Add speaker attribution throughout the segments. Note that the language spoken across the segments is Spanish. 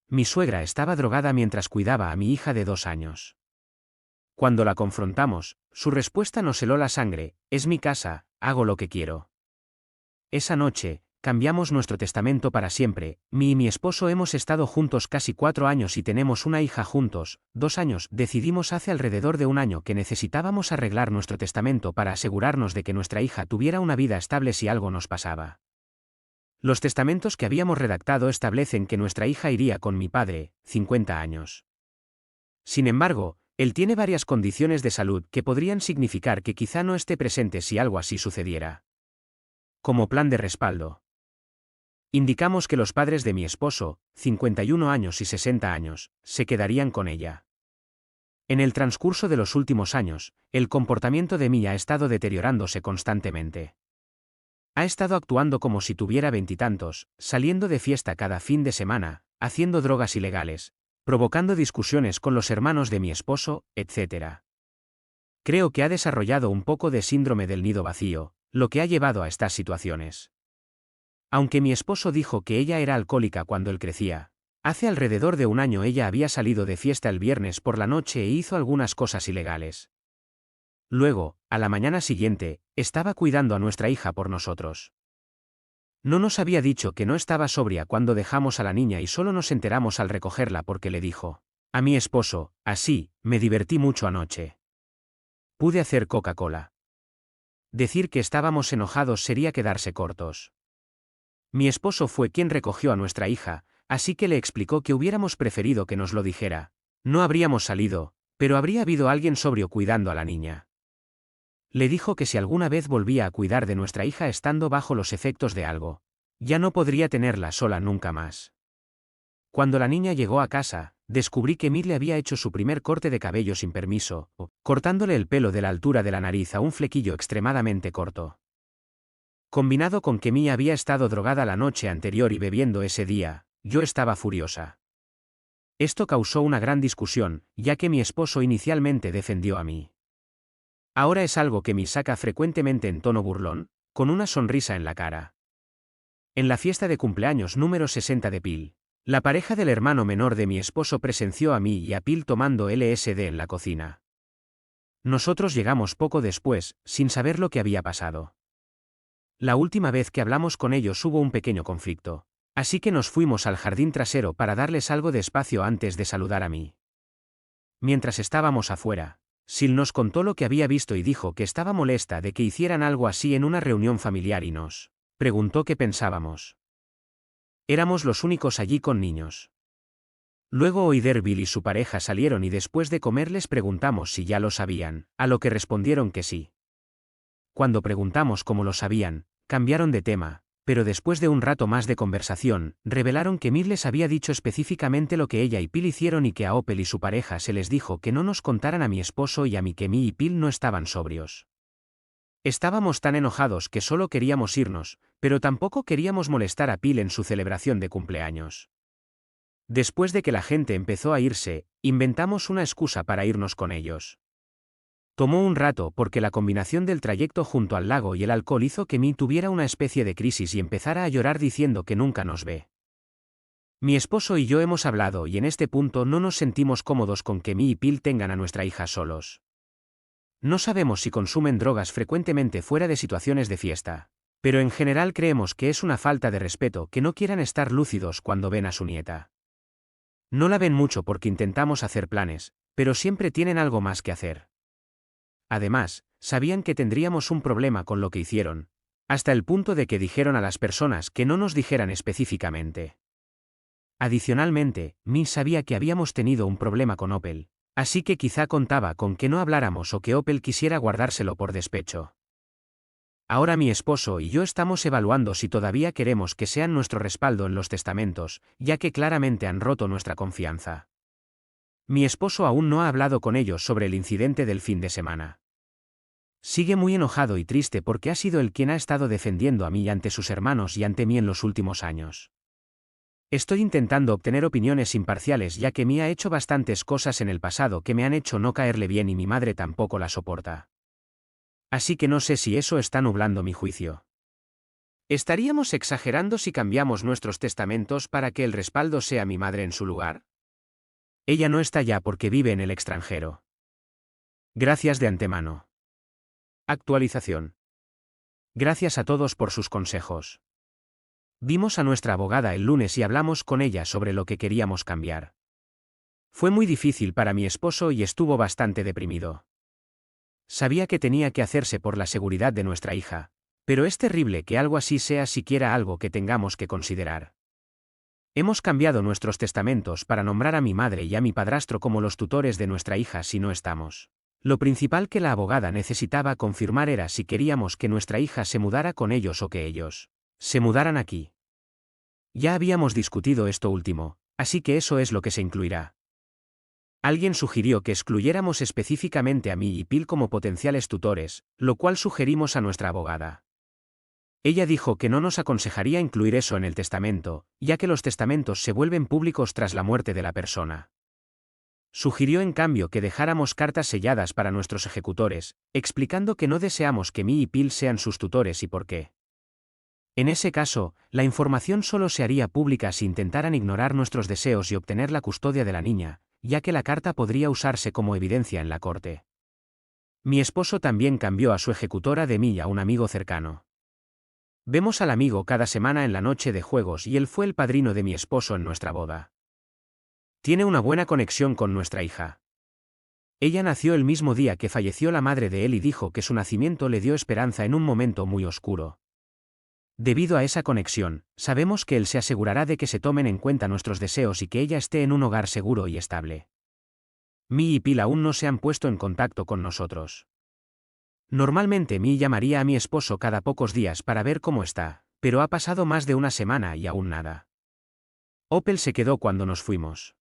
Speaker 1: Mi suegra estaba drogada mientras cuidaba a mi hija de 2 años. Cuando la confrontamos, su respuesta nos heló la sangre: es mi casa, hago lo que quiero. Esa noche, cambiamos nuestro testamento para siempre. Mi y mi esposo hemos estado juntos casi 4 años y tenemos una hija juntos, 2 años. Decidimos hace alrededor de un año que necesitábamos arreglar nuestro testamento para asegurarnos de que nuestra hija tuviera una vida estable si algo nos pasaba. Los testamentos que habíamos redactado establecen que nuestra hija iría con mi padre, 50 años. Sin embargo, él tiene varias condiciones de salud que podrían significar que quizá no esté presente si algo así sucediera. Como plan de respaldo, indicamos que los padres de mi esposo, 51 años y 60 años, se quedarían con ella. En el transcurso de los últimos años, el comportamiento de Mia ha estado deteriorándose constantemente. Ha estado actuando como si tuviera 20 y tantos, saliendo de fiesta cada fin de semana, haciendo drogas ilegales, provocando discusiones con los hermanos de mi esposo, etc. Creo que ha desarrollado un poco de síndrome del nido vacío, lo que ha llevado a estas situaciones. Aunque mi esposo dijo que ella era alcohólica cuando él crecía, hace alrededor de un año ella había salido de fiesta el viernes por la noche e hizo algunas cosas ilegales. Luego, a la mañana siguiente, estaba cuidando a nuestra hija por nosotros. No nos había dicho que no estaba sobria cuando dejamos a la niña y solo nos enteramos al recogerla porque le dijo a mi esposo: así, me divertí mucho anoche. Pude hacer Coca-Cola. Decir que estábamos enojados sería quedarse cortos. Mi esposo fue quien recogió a nuestra hija, así que le explicó que hubiéramos preferido que nos lo dijera. No habríamos salido, pero habría habido alguien sobrio cuidando a la niña. Le dijo que si alguna vez volvía a cuidar de nuestra hija estando bajo los efectos de algo, ya no podría tenerla sola nunca más. Cuando la niña llegó a casa, descubrí que Mir le había hecho su primer corte de cabello sin permiso, cortándole el pelo de la altura de la nariz a un flequillo extremadamente corto. Combinado con que Mia había estado drogada la noche anterior y bebiendo ese día, yo estaba furiosa. Esto causó una gran discusión, ya que mi esposo inicialmente defendió a mí. Ahora es algo que me saca frecuentemente en tono burlón, con una sonrisa en la cara. En la fiesta de cumpleaños número 60 de Pil, la pareja del hermano menor de mi esposo presenció a mí y a Pil tomando LSD en la cocina. Nosotros llegamos poco después, sin saber lo que había pasado. La última vez que hablamos con ellos hubo un pequeño conflicto, así que nos fuimos al jardín trasero para darles algo de espacio antes de saludar a mí. Mientras estábamos afuera, Sil nos contó lo que había visto y dijo que estaba molesta de que hicieran algo así en una reunión familiar y nos preguntó qué pensábamos. Éramos los únicos allí con niños. Luego Oiderville y su pareja salieron y después de comer les preguntamos si ya lo sabían, a lo que respondieron que sí. Cuando preguntamos cómo lo sabían, cambiaron de tema, pero después de un rato más de conversación, revelaron que Mir les había dicho específicamente lo que ella y Pil hicieron y que a Opel y su pareja se les dijo que no nos contaran a mi esposo y a mí que Mí y Pil no estaban sobrios. Estábamos tan enojados que solo queríamos irnos, pero tampoco queríamos molestar a Pil en su celebración de cumpleaños. Después de que la gente empezó a irse, inventamos una excusa para irnos con ellos. Tomó un rato porque la combinación del trayecto junto al lago y el alcohol hizo que Mí tuviera una especie de crisis y empezara a llorar diciendo que nunca nos ve. Mi esposo y yo hemos hablado y en este punto no nos sentimos cómodos con que Mí y Pil tengan a nuestra hija solos. No sabemos si consumen drogas frecuentemente fuera de situaciones de fiesta, pero en general creemos que es una falta de respeto que no quieran estar lúcidos cuando ven a su nieta. No la ven mucho porque intentamos hacer planes, pero siempre tienen algo más que hacer. Además, sabían que tendríamos un problema con lo que hicieron, hasta el punto de que dijeron a las personas que no nos dijeran específicamente. Adicionalmente, Mí sabía que habíamos tenido un problema con Opel, así que quizá contaba con que no habláramos o que Opel quisiera guardárselo por despecho. Ahora mi esposo y yo estamos evaluando si todavía queremos que sean nuestro respaldo en los testamentos, ya que claramente han roto nuestra confianza. Mi esposo aún no ha hablado con ellos sobre el incidente del fin de semana. Sigue muy enojado y triste porque ha sido él quien ha estado defendiendo a mí ante sus hermanos y ante mí en los últimos años. Estoy intentando obtener opiniones imparciales ya que Mí ha hecho bastantes cosas en el pasado que me han hecho no caerle bien y mi madre tampoco la soporta. Así que no sé si eso está nublando mi juicio. ¿Estaríamos exagerando si cambiamos nuestros testamentos para que el respaldo sea mi madre en su lugar? Ella no está ya porque vive en el extranjero. Gracias de antemano. Actualización. Gracias a todos por sus consejos. Vimos a nuestra abogada el lunes y hablamos con ella sobre lo que queríamos cambiar. Fue muy difícil para mi esposo y estuvo bastante deprimido. Sabía que tenía que hacerse por la seguridad de nuestra hija, pero es terrible que algo así sea siquiera algo que tengamos que considerar. Hemos cambiado nuestros testamentos para nombrar a mi madre y a mi padrastro como los tutores de nuestra hija si no estamos. Lo principal que la abogada necesitaba confirmar era si queríamos que nuestra hija se mudara con ellos o que ellos se mudaran aquí. Ya habíamos discutido esto último, así que eso es lo que se incluirá. Alguien sugirió que excluyéramos específicamente a mí y Pil como potenciales tutores, lo cual sugerimos a nuestra abogada. Ella dijo que no nos aconsejaría incluir eso en el testamento, ya que los testamentos se vuelven públicos tras la muerte de la persona. Sugirió en cambio que dejáramos cartas selladas para nuestros ejecutores, explicando que no deseamos que mí y Pil sean sus tutores y por qué. En ese caso, la información solo se haría pública si intentaran ignorar nuestros deseos y obtener la custodia de la niña, ya que la carta podría usarse como evidencia en la corte. Mi esposo también cambió a su ejecutora de mí a un amigo cercano. Vemos al amigo cada semana en la noche de juegos y él fue el padrino de mi esposo en nuestra boda. Tiene una buena conexión con nuestra hija. Ella nació el mismo día que falleció la madre de él y dijo que su nacimiento le dio esperanza en un momento muy oscuro. Debido a esa conexión, sabemos que él se asegurará de que se tomen en cuenta nuestros deseos y que ella esté en un hogar seguro y estable. Mi y Pil aún no se han puesto en contacto con nosotros. Normalmente Mi llamaría a mi esposo cada pocos días para ver cómo está, pero ha pasado más de una semana y aún nada. Opel se quedó cuando nos fuimos.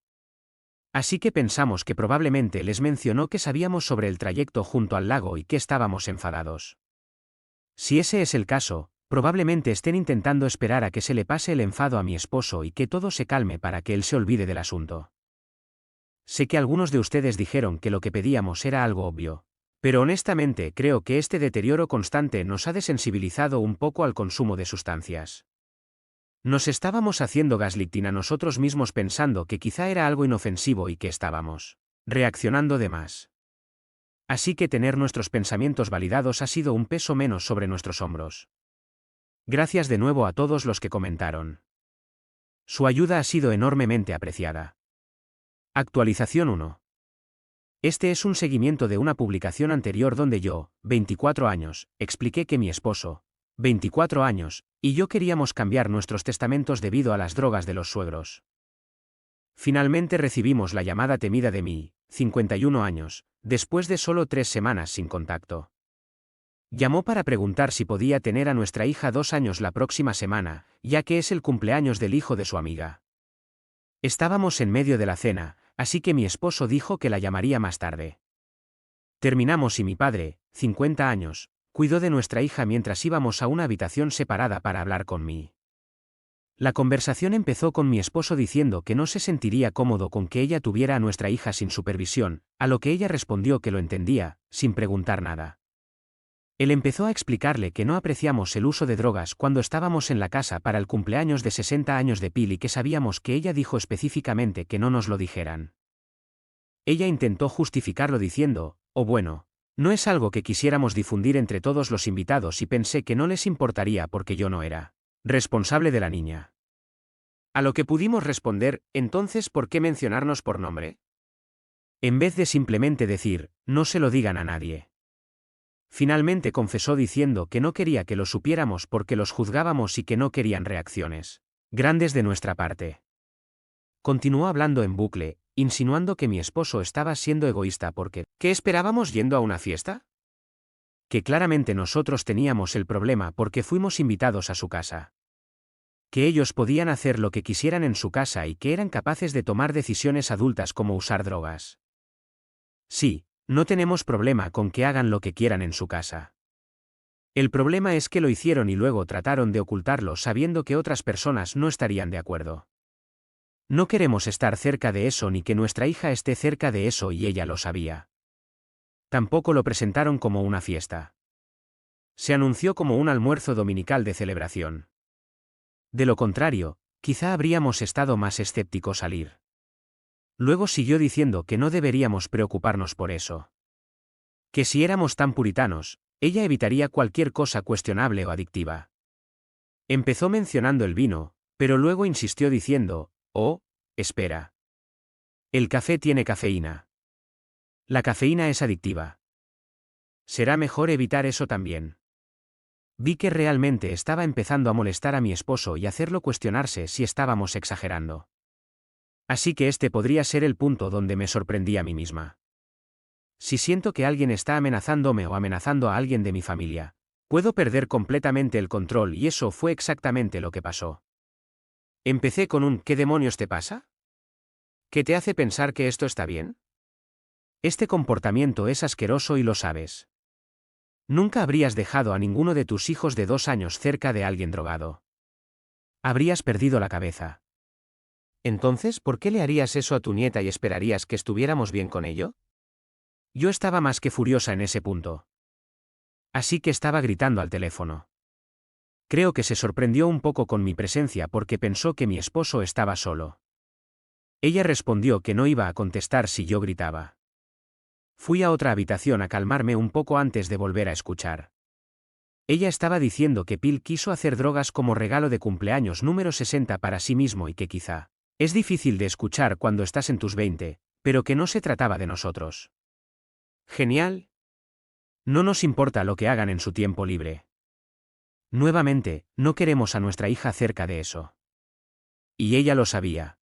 Speaker 1: Así que pensamos que probablemente les mencionó que sabíamos sobre el trayecto junto al lago y que estábamos enfadados. Si ese es el caso, probablemente estén intentando esperar a que se le pase el enfado a mi esposo y que todo se calme para que él se olvide del asunto. Sé que algunos de ustedes dijeron que lo que pedíamos era algo obvio, pero honestamente creo que este deterioro constante nos ha desensibilizado un poco al consumo de sustancias. Nos estábamos haciendo gaslighting a nosotros mismos pensando que quizá era algo inofensivo y que estábamos reaccionando de más. Así que tener nuestros pensamientos validados ha sido un peso menos sobre nuestros hombros. Gracias de nuevo a todos los que comentaron. Su ayuda ha sido enormemente apreciada. Actualización 1. Este es un seguimiento de una publicación anterior donde yo, 24 años, expliqué que mi esposo, 24 años, y yo queríamos cambiar nuestros testamentos debido a las drogas de los suegros. Finalmente recibimos la llamada temida de mí, 51 años, después de solo 3 semanas sin contacto. Llamó para preguntar si podía tener a nuestra hija 2 años la próxima semana, ya que es el cumpleaños del hijo de su amiga. Estábamos en medio de la cena, así que mi esposo dijo que la llamaría más tarde. Terminamos y mi padre, 50 años, cuidó de nuestra hija mientras íbamos a una habitación separada para hablar con mí. La conversación empezó con mi esposo diciendo que no se sentiría cómodo con que ella tuviera a nuestra hija sin supervisión, a lo que ella respondió que lo entendía, sin preguntar nada. Él empezó a explicarle que no apreciamos el uso de drogas cuando estábamos en la casa para el cumpleaños de 60 años de Pil y que sabíamos que ella dijo específicamente que no nos lo dijeran. Ella intentó justificarlo diciendo, oh bueno, no es algo que quisiéramos difundir entre todos los invitados y pensé que no les importaría porque yo no era responsable de la niña. A lo que pudimos responder, entonces ¿por qué mencionarnos por nombre? En vez de simplemente decir, no se lo digan a nadie. Finalmente confesó diciendo que no quería que lo supiéramos porque los juzgábamos y que no querían reacciones grandes de nuestra parte. Continuó hablando en bucle, insinuando que mi esposo estaba siendo egoísta porque ¿qué esperábamos yendo a una fiesta? Que claramente nosotros teníamos el problema porque fuimos invitados a su casa. Que ellos podían hacer lo que quisieran en su casa y que eran capaces de tomar decisiones adultas como usar drogas. Sí. No tenemos problema con que hagan lo que quieran en su casa. El problema es que lo hicieron y luego trataron de ocultarlo sabiendo que otras personas no estarían de acuerdo. No queremos estar cerca de eso ni que nuestra hija esté cerca de eso y ella lo sabía. Tampoco lo presentaron como una fiesta. Se anunció como un almuerzo dominical de celebración. De lo contrario, quizá habríamos estado más escépticos al ir. Luego siguió diciendo que no deberíamos preocuparnos por eso. Que si éramos tan puritanos, ella evitaría cualquier cosa cuestionable o adictiva. Empezó mencionando el vino, pero luego insistió diciendo, oh, espera. El café tiene cafeína. La cafeína es adictiva. Será mejor evitar eso también. Vi que realmente estaba empezando a molestar a mi esposo y hacerlo cuestionarse si estábamos exagerando. Así que este podría ser el punto donde me sorprendí a mí misma. Si siento que alguien está amenazándome o amenazando a alguien de mi familia, puedo perder completamente el control y eso fue exactamente lo que pasó. Empecé con un ¿qué demonios te pasa? ¿Qué te hace pensar que esto está bien? Este comportamiento es asqueroso y lo sabes. Nunca habrías dejado a ninguno de tus hijos de 2 años cerca de alguien drogado. Habrías perdido la cabeza. Entonces, ¿por qué le harías eso a tu nieta y esperarías que estuviéramos bien con ello? Yo estaba más que furiosa en ese punto. Así que estaba gritando al teléfono. Creo que se sorprendió un poco con mi presencia porque pensó que mi esposo estaba solo. Ella respondió que no iba a contestar si yo gritaba. Fui a otra habitación a calmarme un poco antes de volver a escuchar. Ella estaba diciendo que Phil quiso hacer drogas como regalo de cumpleaños número 60 para sí mismo y que quizá es difícil de escuchar cuando estás en tus 20, pero que no se trataba de nosotros. Genial. No nos importa lo que hagan en su tiempo libre. Nuevamente, no queremos a nuestra hija cerca de eso. Y ella lo sabía.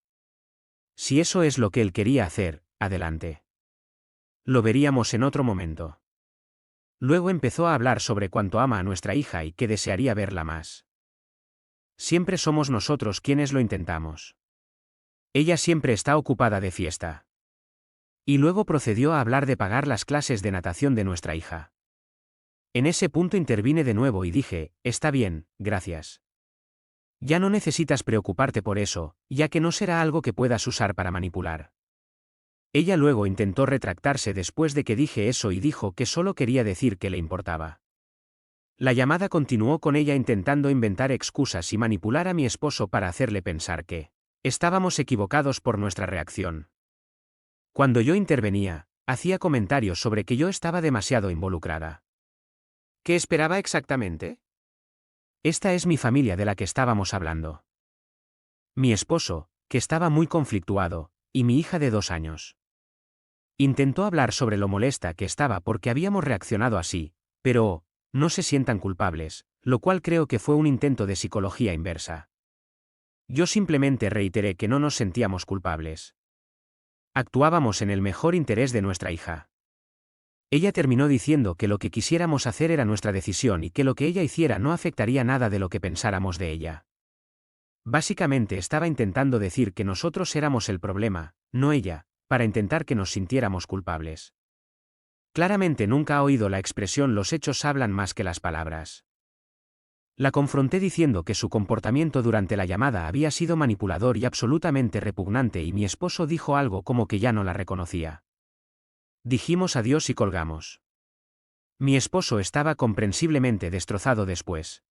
Speaker 1: Si eso es lo que él quería hacer, adelante. Lo veríamos en otro momento. Luego empezó a hablar sobre cuánto ama a nuestra hija y que desearía verla más. Siempre somos nosotros quienes lo intentamos. Ella siempre está ocupada de fiesta. Y luego procedió a hablar de pagar las clases de natación de nuestra hija. En ese punto intervine de nuevo y dije, está bien, gracias. Ya no necesitas preocuparte por eso, ya que no será algo que puedas usar para manipular. Ella luego intentó retractarse después de que dije eso y dijo que solo quería decir que le importaba. La llamada continuó con ella intentando inventar excusas y manipular a mi esposo para hacerle pensar que estábamos equivocados por nuestra reacción. Cuando yo intervenía, hacía comentarios sobre que yo estaba demasiado involucrada. ¿Qué esperaba exactamente? Esta es mi familia de la que estábamos hablando. Mi esposo, que estaba muy conflictuado, y mi hija de 2 años. Intentó hablar sobre lo molesta que estaba porque habíamos reaccionado así, pero, no se sientan culpables, lo cual creo que fue un intento de psicología inversa. Yo simplemente reiteré que no nos sentíamos culpables. Actuábamos en el mejor interés de nuestra hija. Ella terminó diciendo que lo que quisiéramos hacer era nuestra decisión y que lo que ella hiciera no afectaría nada de lo que pensáramos de ella. Básicamente estaba intentando decir que nosotros éramos el problema, no ella, para intentar que nos sintiéramos culpables. Claramente nunca ha oído la expresión los hechos hablan más que las palabras. La confronté diciendo que su comportamiento durante la llamada había sido manipulador y absolutamente repugnante y mi esposo dijo algo como que ya no la reconocía. Dijimos adiós y colgamos. Mi esposo estaba comprensiblemente destrozado después.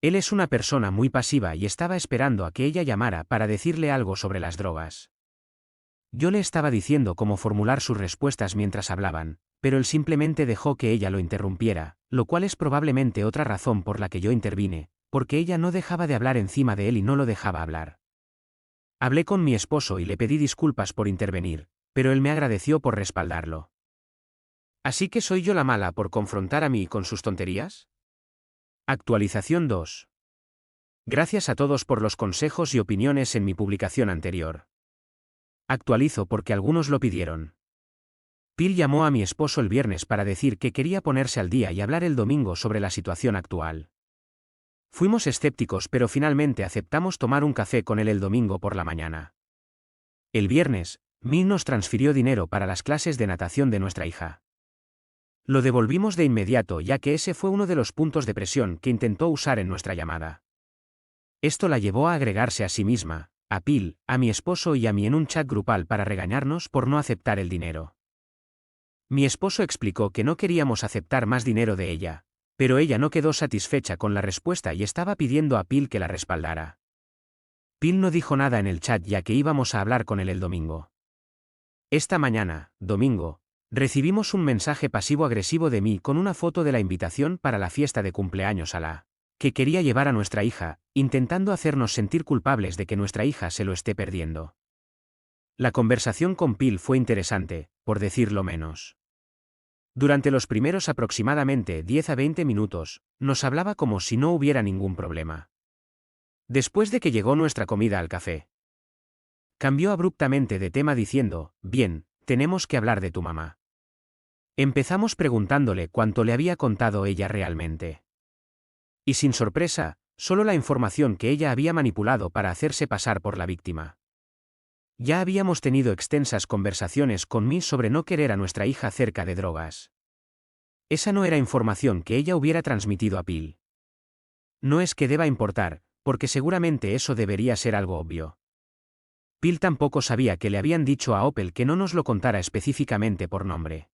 Speaker 1: Él es una persona muy pasiva y estaba esperando a que ella llamara para decirle algo sobre las drogas. Yo le estaba diciendo cómo formular sus respuestas mientras hablaban, pero él simplemente dejó que ella lo interrumpiera, lo cual es probablemente otra razón por la que yo intervine, porque ella no dejaba de hablar encima de él y no lo dejaba hablar. Hablé con mi esposo y le pedí disculpas por intervenir, pero él me agradeció por respaldarlo. ¿Así que soy yo la mala por confrontar a mí con sus tonterías? Actualización 2. Gracias a todos por los consejos y opiniones en mi publicación anterior. Actualizo porque algunos lo pidieron. Phil llamó a mi esposo el viernes para decir que quería ponerse al día y hablar el domingo sobre la situación actual. Fuimos escépticos pero finalmente aceptamos tomar un café con él el domingo por la mañana. El viernes, Phil nos transfirió dinero para las clases de natación de nuestra hija. Lo devolvimos de inmediato ya que ese fue uno de los puntos de presión que intentó usar en nuestra llamada. Esto la llevó a agregarse a sí misma, a Phil, a mi esposo y a mí en un chat grupal para regañarnos por no aceptar el dinero. Mi esposo explicó que no queríamos aceptar más dinero de ella, Pero ella no quedó satisfecha con la respuesta y estaba pidiendo a Phil que la respaldara. Phil no dijo nada en el chat ya que íbamos a hablar con él el domingo. Esta mañana, domingo, recibimos un mensaje pasivo-agresivo de mí con una foto de la invitación para la fiesta de cumpleaños a la que quería llevar a nuestra hija, intentando hacernos sentir culpables de que nuestra hija se lo esté perdiendo. La conversación con Phil fue interesante, por decirlo menos. Durante los primeros aproximadamente 10 a 20 minutos, nos hablaba como si no hubiera ningún problema. Después de que llegó nuestra comida al café, cambió abruptamente de tema diciendo, bien, tenemos que hablar de tu mamá. Empezamos preguntándole cuánto le había contado ella realmente. Y sin sorpresa, solo la información que ella había manipulado para hacerse pasar por la víctima. Ya habíamos tenido extensas conversaciones con mí sobre no querer a nuestra hija cerca de drogas. Esa no era información que ella hubiera transmitido a Phil. No es que deba importar, porque seguramente eso debería ser algo obvio. Phil tampoco sabía que le habían dicho a Opel que no nos lo contara específicamente por nombre.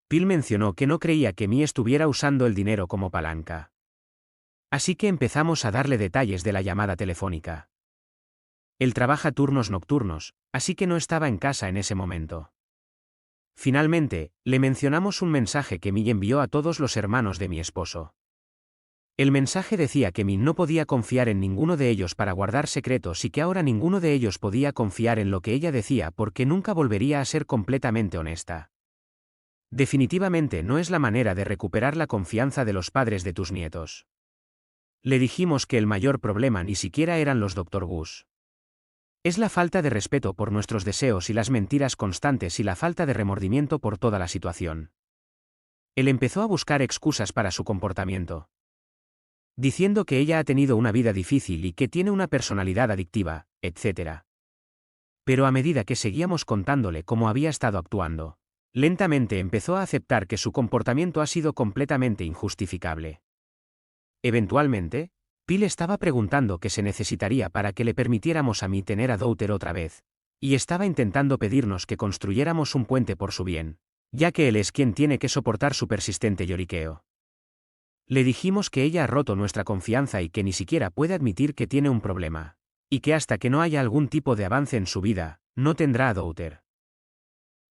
Speaker 1: Phil mencionó que no creía que Mí estuviera usando el dinero como palanca. Así que empezamos a darle detalles de la llamada telefónica. Él trabaja turnos nocturnos, así que no estaba en casa en ese momento. Finalmente, le mencionamos un mensaje que Mí envió a todos los hermanos de mi esposo. El mensaje decía que Mí no podía confiar en ninguno de ellos para guardar secretos y que ahora ninguno de ellos podía confiar en lo que ella decía porque nunca volvería a ser completamente honesta. Definitivamente no es la manera de recuperar la confianza de los padres de tus nietos. Le dijimos que el mayor problema ni siquiera eran los Dr. Gus. Es la falta de respeto por nuestros deseos y las mentiras constantes y la falta de remordimiento por toda la situación. Él empezó a buscar excusas para su comportamiento, diciendo que ella ha tenido una vida difícil y que tiene una personalidad adictiva, etc. Pero a medida que seguíamos contándole cómo había estado actuando, lentamente empezó a aceptar que su comportamiento ha sido completamente injustificable. Eventualmente, Phil estaba preguntando qué se necesitaría para que le permitiéramos a mí tener a Douter otra vez, y estaba intentando pedirnos que construyéramos un puente por su bien, ya que él es quien tiene que soportar su persistente lloriqueo. Le dijimos que ella ha roto nuestra confianza y que ni siquiera puede admitir que tiene un problema, y que hasta que no haya algún tipo de avance en su vida, no tendrá a Douter.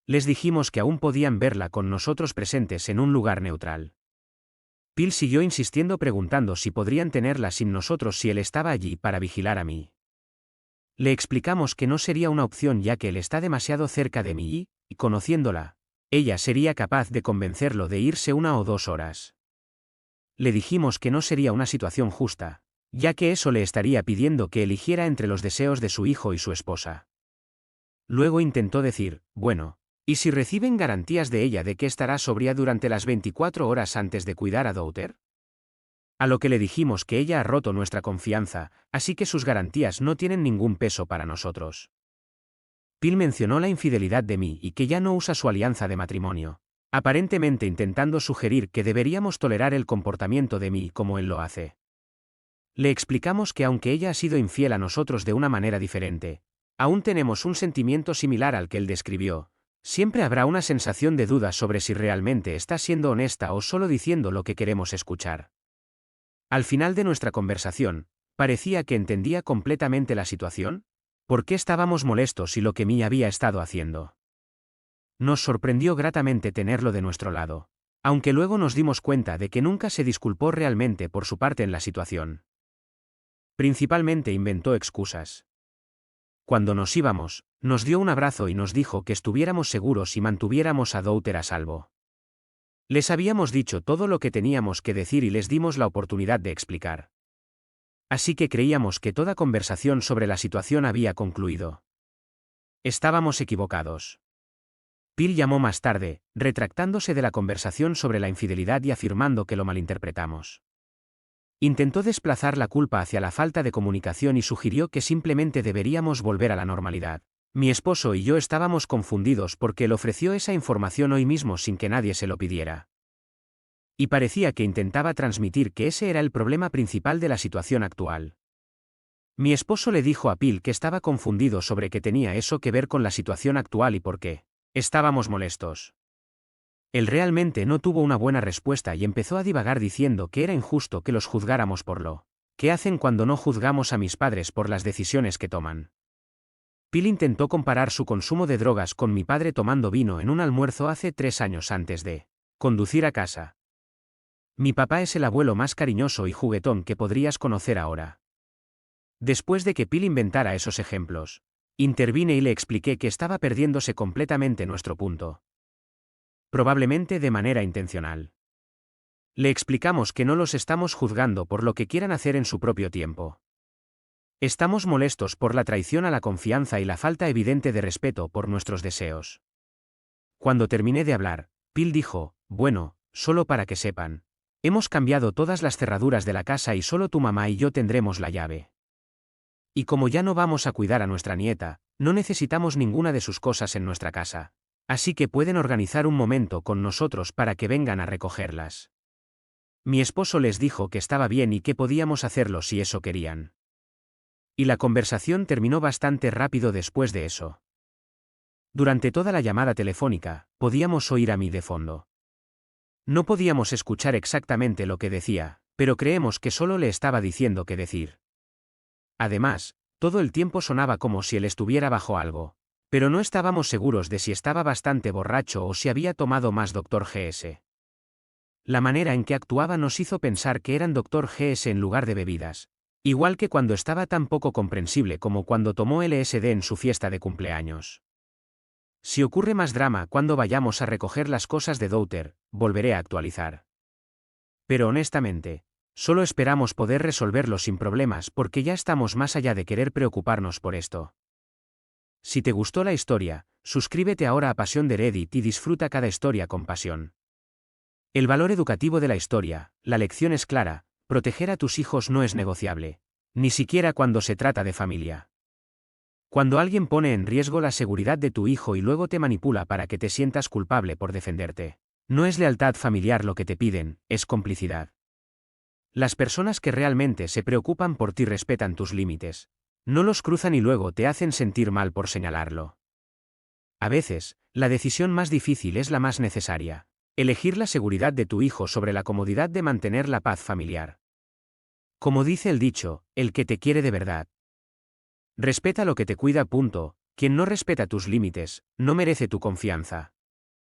Speaker 1: Les dijimos que aún podían verla con nosotros presentes en un lugar neutral. Phil siguió insistiendo preguntando si podrían tenerla sin nosotros si él estaba allí para vigilar a mí. Le explicamos que no sería una opción ya que él está demasiado cerca de mí y, conociéndola, ella sería capaz de convencerlo de irse 1 o 2 horas. Le dijimos que no sería una situación justa, ya que eso le estaría pidiendo que eligiera entre los deseos de su hijo y su esposa. Luego intentó decir, bueno, ¿y si reciben garantías de ella de que estará sobria durante las 24 horas antes de cuidar a Douter? A lo que le dijimos que ella ha roto nuestra confianza, así que sus garantías no tienen ningún peso para nosotros. Phil mencionó la infidelidad de mí y que ya no usa su alianza de matrimonio, aparentemente intentando sugerir que deberíamos tolerar el comportamiento de mí como él lo hace. Le explicamos que aunque ella ha sido infiel a nosotros de una manera diferente, aún tenemos un sentimiento similar al que él describió. Siempre habrá una sensación de duda sobre si realmente está siendo honesta o solo diciendo lo que queremos escuchar. Al final de nuestra conversación, parecía que entendía completamente la situación. ¿Por qué estábamos molestos y lo que Mí había estado haciendo? Nos sorprendió gratamente tenerlo de nuestro lado, aunque luego nos dimos cuenta de que nunca se disculpó realmente por su parte en la situación. Principalmente inventó excusas. Cuando nos íbamos, nos dio un abrazo y nos dijo que estuviéramos seguros y mantuviéramos a Douter a salvo. Les habíamos dicho todo lo que teníamos que decir y les dimos la oportunidad de explicar. Así que creíamos que toda conversación sobre la situación había concluido. Estábamos equivocados. Phil llamó más tarde, retractándose de la conversación sobre la infidelidad y afirmando que lo malinterpretamos. Intentó desplazar la culpa hacia la falta de comunicación y sugirió que simplemente deberíamos volver a la normalidad. Mi esposo y yo estábamos confundidos porque él ofreció esa información hoy mismo sin que nadie se lo pidiera. Y parecía que intentaba transmitir que ese era el problema principal de la situación actual. Mi esposo le dijo a Phil que estaba confundido sobre qué tenía eso que ver con la situación actual y por qué estábamos molestos. Él realmente no tuvo una buena respuesta y empezó a divagar diciendo que era injusto que los juzgáramos por lo que hacen cuando no juzgamos a mis padres por las decisiones que toman. Phil intentó comparar su consumo de drogas con mi padre tomando vino en un almuerzo hace 3 años antes de conducir a casa. Mi papá es el abuelo más cariñoso y juguetón que podrías conocer ahora. Después de que Phil inventara esos ejemplos, intervine y le expliqué que estaba perdiéndose completamente nuestro punto. Probablemente de manera intencional. Le explicamos que no los estamos juzgando por lo que quieran hacer en su propio tiempo. Estamos molestos por la traición a la confianza y la falta evidente de respeto por nuestros deseos. Cuando terminé de hablar, Phil dijo, bueno, solo para que sepan. Hemos cambiado todas las cerraduras de la casa y solo tu mamá y yo tendremos la llave. Y como ya no vamos a cuidar a nuestra nieta, no necesitamos ninguna de sus cosas en nuestra casa. Así que pueden organizar un momento con nosotros para que vengan a recogerlas. Mi esposo les dijo que estaba bien y que podíamos hacerlo si eso querían. Y la conversación terminó bastante rápido después de eso. Durante toda la llamada telefónica, podíamos oír a mí de fondo. No podíamos escuchar exactamente lo que decía, pero creemos que solo le estaba diciendo qué decir. Además, todo el tiempo sonaba como si él estuviera bajo algo, pero no estábamos seguros de si estaba bastante borracho o si había tomado más Dr. GS. La manera en que actuaba nos hizo pensar que eran Dr. GS en lugar de bebidas, igual que cuando estaba tan poco comprensible como cuando tomó LSD en su fiesta de cumpleaños. Si ocurre más drama cuando vayamos a recoger las cosas de Douter, volveré a actualizar. Pero honestamente, solo esperamos poder resolverlo sin problemas porque ya estamos más allá de querer preocuparnos por esto. Si te gustó la historia, suscríbete ahora a Pasión de Reddit y disfruta cada historia con pasión. El valor educativo de la historia, la lección es clara, proteger a tus hijos no es negociable, ni siquiera cuando se trata de familia. Cuando alguien pone en riesgo la seguridad de tu hijo y luego te manipula para que te sientas culpable por defenderte, no es lealtad familiar lo que te piden, es complicidad. Las personas que realmente se preocupan por ti respetan tus límites. No los cruzan y luego te hacen sentir mal por señalarlo. A veces, la decisión más difícil es la más necesaria. Elegir la seguridad de tu hijo sobre la comodidad de mantener la paz familiar. Como dice el dicho, el que te quiere de verdad. Respeta lo que te cuida. Quien no respeta tus límites, no merece tu confianza.